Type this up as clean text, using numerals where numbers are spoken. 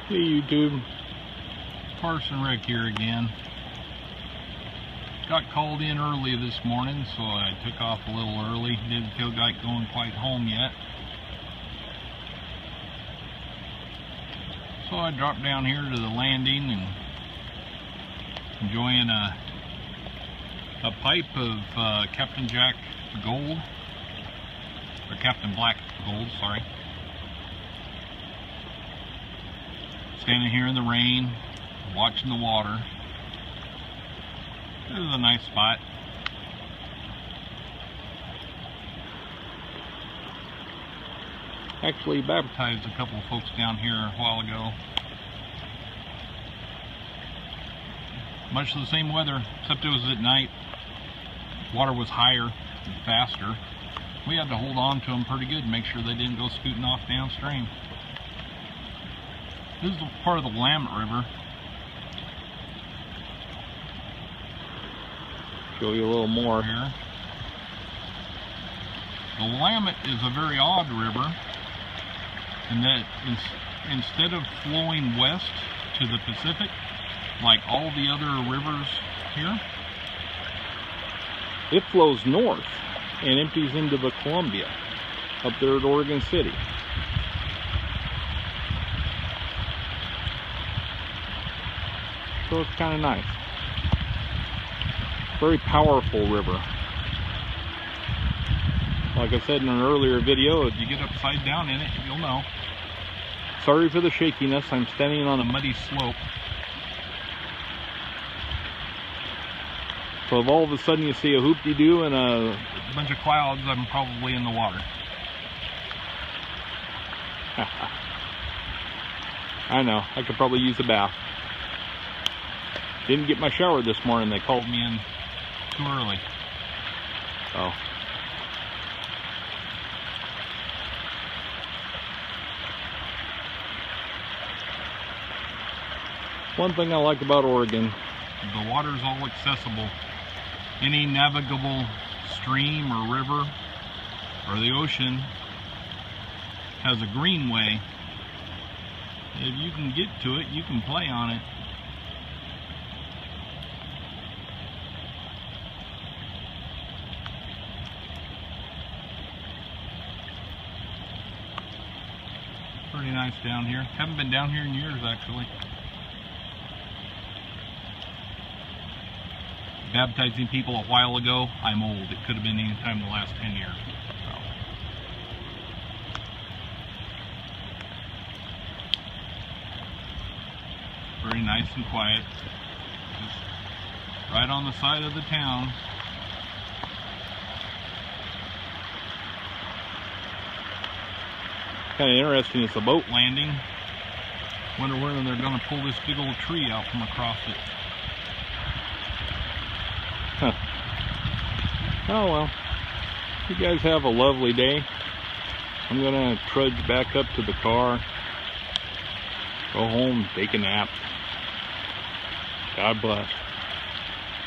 Hey YouTube, Parson Rick here again. Got called in early this morning, so I took off a little early. Didn't feel like going quite home yet. So I dropped down here to the landing and enjoying a pipe of Captain Jack Gold, or Captain Black Gold, sorry. Standing here in the rain, watching the water. This is a nice spot. Actually baptized a couple of folks down here a while ago. Much the same weather, except it was at night. Water was higher and faster. We had to hold on to them pretty good and make sure they didn't go scooting off downstream. This is part of the Willamette River. Show you a little more here. The Willamette is a very odd river in that instead of flowing west to the Pacific like all the other rivers here, it flows north and empties into the Columbia up there at Oregon City. So it's kind of nice. Very powerful river. Like I said in an earlier video, if you get upside down in it, you'll know. Sorry for the shakiness. I'm standing on a muddy slope. So if all of a sudden you see a hoop-de-doo and a bunch of clouds, I'm probably in the water. I know, I could probably use a bath. Didn't get my shower this morning. They called me in too early. So one thing I like about Oregon, the water's all accessible. Any navigable stream or river or the ocean has a greenway. If you can get to it, you can play on it. Pretty nice down here. Haven't been down here in years, actually. Baptizing people a while ago. I'm old. It could have been any time in the last 10 years. So. Very nice and quiet. Just right on the side of the town. Kind of interesting, it's a boat landing. Wonder when they're going to pull this big old tree out from across it. Huh. Oh well. You guys have a lovely day. I'm going to trudge back up to the car. Go home, take a nap. God bless.